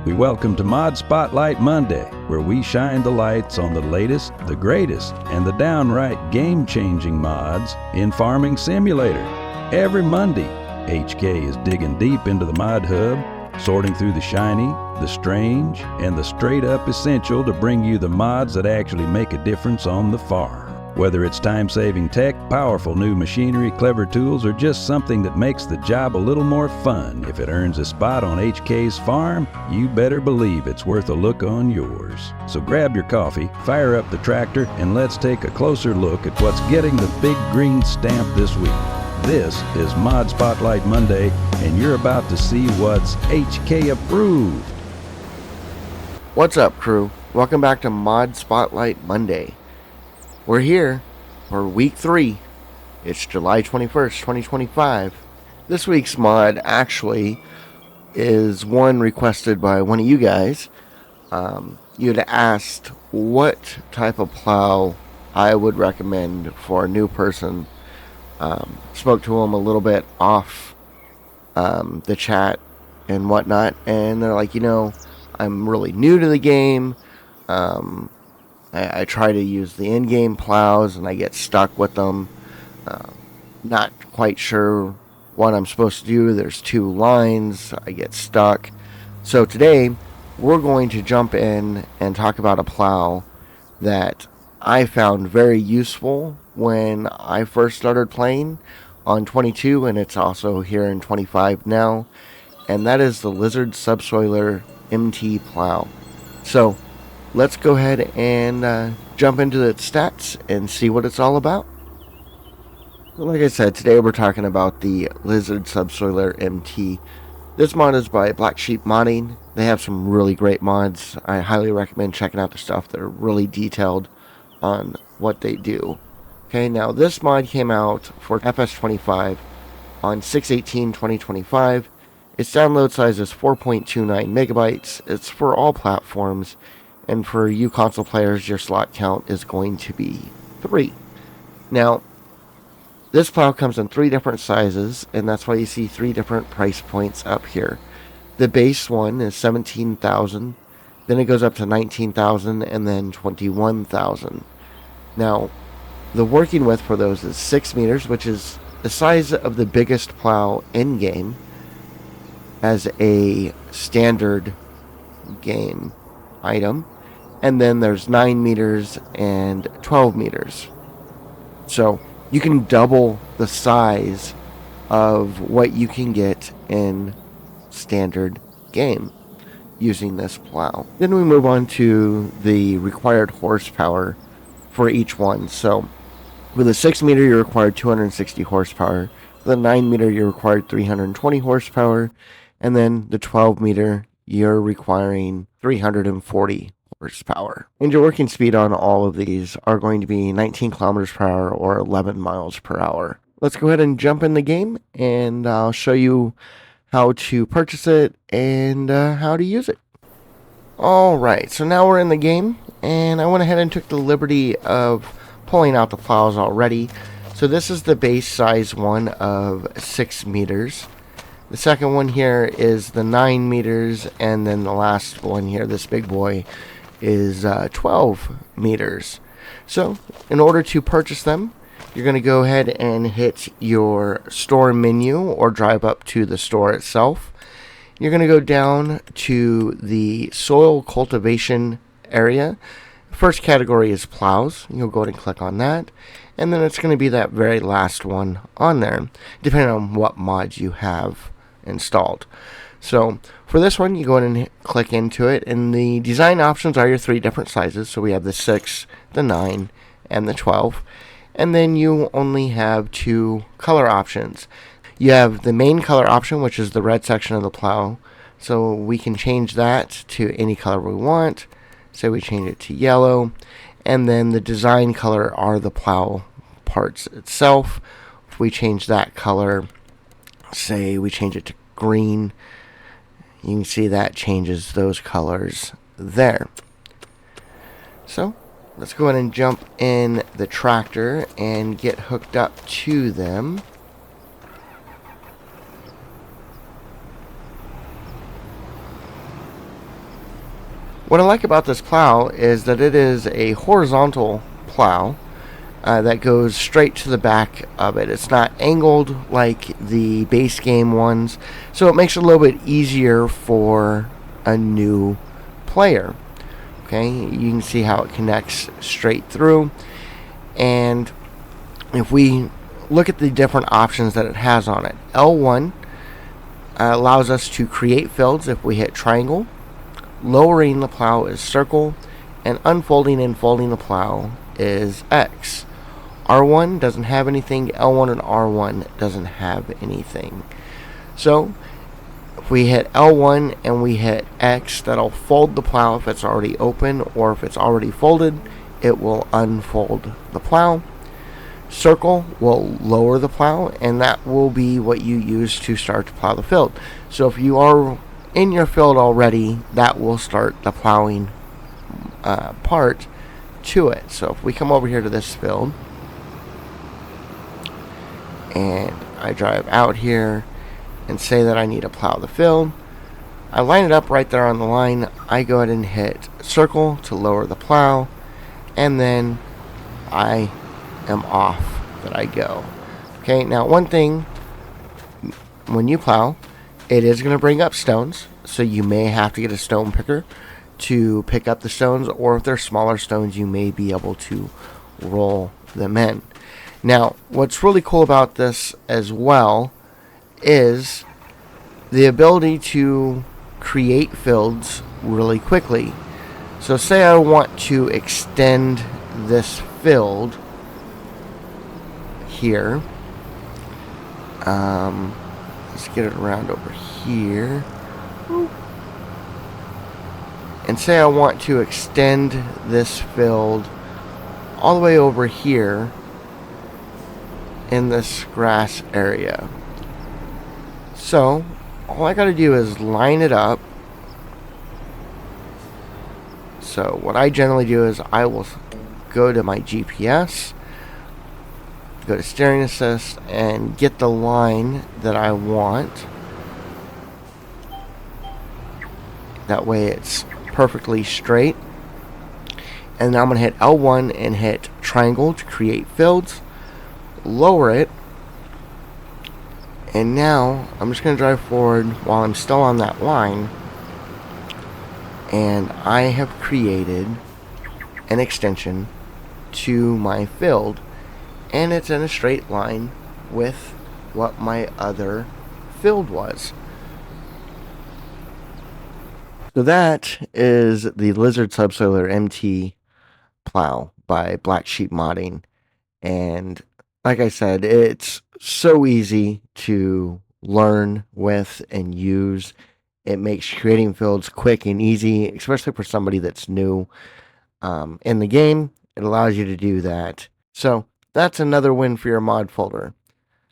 We welcome to Mod Spotlight Monday, where we shine the lights on the latest, the greatest, and the downright game-changing mods in Farming Simulator. Every Monday, HK is digging deep into the mod hub, sorting through the shiny, the strange, and the straight-up essential to bring you the mods that actually make a difference on the farm. Whether it's time-saving tech, powerful new machinery, clever tools, or just something that makes the job a little more fun, if it earns a spot on HK's farm, you better believe it's worth a look on yours. So grab your coffee, fire up the tractor, and let's take a closer look at what's getting the big green stamp this week. This is Mod Spotlight Monday, and you're about to see what's HK approved. What's up, crew? Welcome back to Mod Spotlight Monday. We're here for week 3. It's July 21st, 2025. This week's mod actually is one requested by one of you guys. You had asked what type of plow I would recommend for a new person. Spoke to them a little bit off the chat and whatnot, and they're like, I'm really new to the game. I try to use the in-game plows and I get stuck with them. Not quite sure what I'm supposed to do. There's 2 lines. I get stuck. So today we're going to jump in and talk about a plow that I found very useful when I first started playing on 22, and it's also here in 25 now. And that is the Lizard MT Plow. So let's go ahead and jump into the stats and see what it's all about. Like I said, today we're talking about the Lizard Subsoiler MT. This mod is by Black Sheep Modding. They have some really great mods. I highly recommend checking out their stuff. They're really detailed on what they do. Okay, now this mod came out for FS25 on 6/18/2025. Its download size is 4.29 megabytes. It's for all platforms. And for you console players, your slot count is going to be 3. Now, this plow comes in 3 different sizes, and that's why you see 3 different price points up here. The base one is $17,000, then it goes up to $19,000, and then $21,000. Now, the working width for those is 6 meters, which is the size of the biggest plow in-game as a standard game item. And then there's 9 meters and 12 meters. So you can double the size of what you can get in standard game using this plow. Then we move on to the required horsepower for each one. So with a 6 meter, you require 260 horsepower. With a 9 meter, you require 320 horsepower. And then the 12 meter, you're requiring 340 horsepower. And your working speed on all of these are going to be 19 kilometers per hour or 11 miles per hour. Let's go ahead and jump in the game, and I'll show you how to purchase it and how to use it. Alright, so now we're in the game, and I went ahead and took the liberty of pulling out the plows already. So this is the base size one of 6 meters. The second one here is the 9 meters, and then the last one here, this big boy, is 12 meters. So in order to purchase them, you're going to go ahead and hit your store menu or drive up to the store itself. You're going to go down to the soil cultivation area. First category is plows. You'll go ahead and click on that, and then it's going to be that very last one on there, depending on what mods you have installed. So for this one, you go ahead and click into it, and the design options are your 3 different sizes. So we have the 6, the 9, and the 12. And then you only have 2 color options. You have the main color option, which is the red section of the plow. So we can change that to any color we want. So we change it to yellow. And then the design color are the plow parts itself. If we change that color, say we change it to green, you can see that changes those colors there. So let's go ahead and jump in the tractor and get hooked up to them. What I like about this plow is that it is a horizontal plow that goes straight to the back of it. It's not angled like the base game ones, so it makes it a little bit easier for a new player. Okay, you can see how it connects straight through. And if we look at the different options that it has on it, L1 allows us to create fields if we hit triangle. Lowering the plow is circle, and unfolding and folding the plow is X. R1 doesn't have anything, L1 and R1 doesn't have anything. So if we hit L1 and we hit X, that'll fold the plow if it's already open, or if it's already folded, it will unfold the plow. Circle will lower the plow, and that will be what you use to start to plow the field. So if you are in your field already, that will start the plowing part to it. So if we come over here to this field, and I drive out here and say that I need to plow the field, I line it up right there on the line. I go ahead and hit circle to lower the plow, and then I am off that I go. Okay, now one thing, when you plow, it is going to bring up stones, so you may have to get a stone picker to pick up the stones, or if they're smaller stones, you may be able to roll them in. Now, what's really cool about this as well is the ability to create fields really quickly. So say I want to extend this field here. Let's get it around over here. And say I want to extend this field all the way over here in this grass area. So all I got to do is line it up. So what I generally do is I will go to my GPS, go to steering assist, and get the line that I want. That way it's perfectly straight. And now I'm going to hit L1 and hit triangle to create fields. Lower it. And now I'm just going to drive forward while I'm still on that line. And I have created an extension to my field. And it's in a straight line with what my other field was. So that is the Lizard MT Plow by Black Sheep Modding. And like I said, it's so easy to learn with and use. It makes creating fields quick and easy, especially for somebody that's new in the game. It allows you to do that. So that's another win for your mod folder.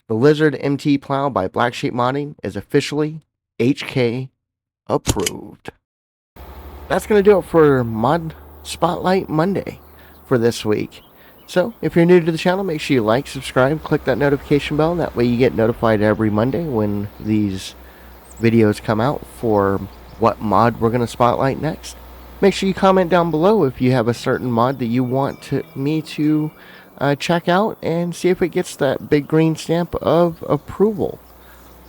The Lizard MT Plow by Black Sheep Modding is officially HK approved. That's going to do it for Mod Spotlight Monday for this week. So if you're new to the channel, make sure you like, subscribe, click that notification bell. That way you get notified every Monday when these videos come out for what mod we're going to spotlight next. Make sure you comment down below if you have a certain mod that you want me to check out and see if it gets that big green stamp of approval.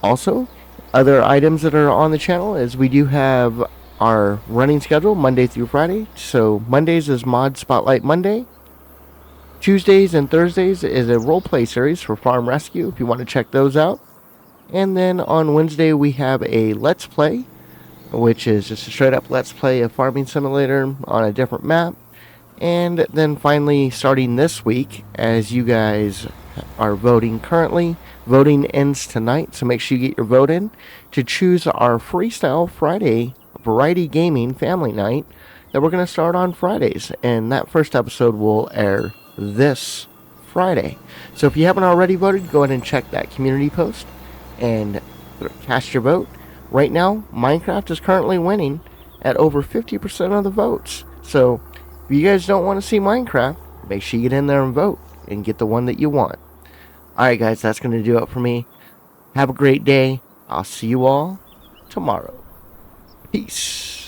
Also, other items that are on the channel is we do have our running schedule Monday through Friday. So Mondays is Mod Spotlight Monday. Tuesdays and Thursdays is a roleplay series for Farm Rescue if you want to check those out. And then on Wednesday we have a Let's Play, which is just a straight up Let's Play of Farming Simulator on a different map. And then finally, starting this week, as you guys are voting currently, voting ends tonight, so make sure you get your vote in to choose our Freestyle Friday Variety Gaming Family Night that we're going to start on Fridays. And that first episode will air this Friday. So if you haven't already voted, go ahead and check that community post and cast your vote. Right now, Minecraft is currently winning at over 50% of the votes. So if you guys don't want to see Minecraft, make sure you get in there and vote and get the one that you want. Alright guys, that's going to do it for me. Have a great day. I'll see you all tomorrow. Peace.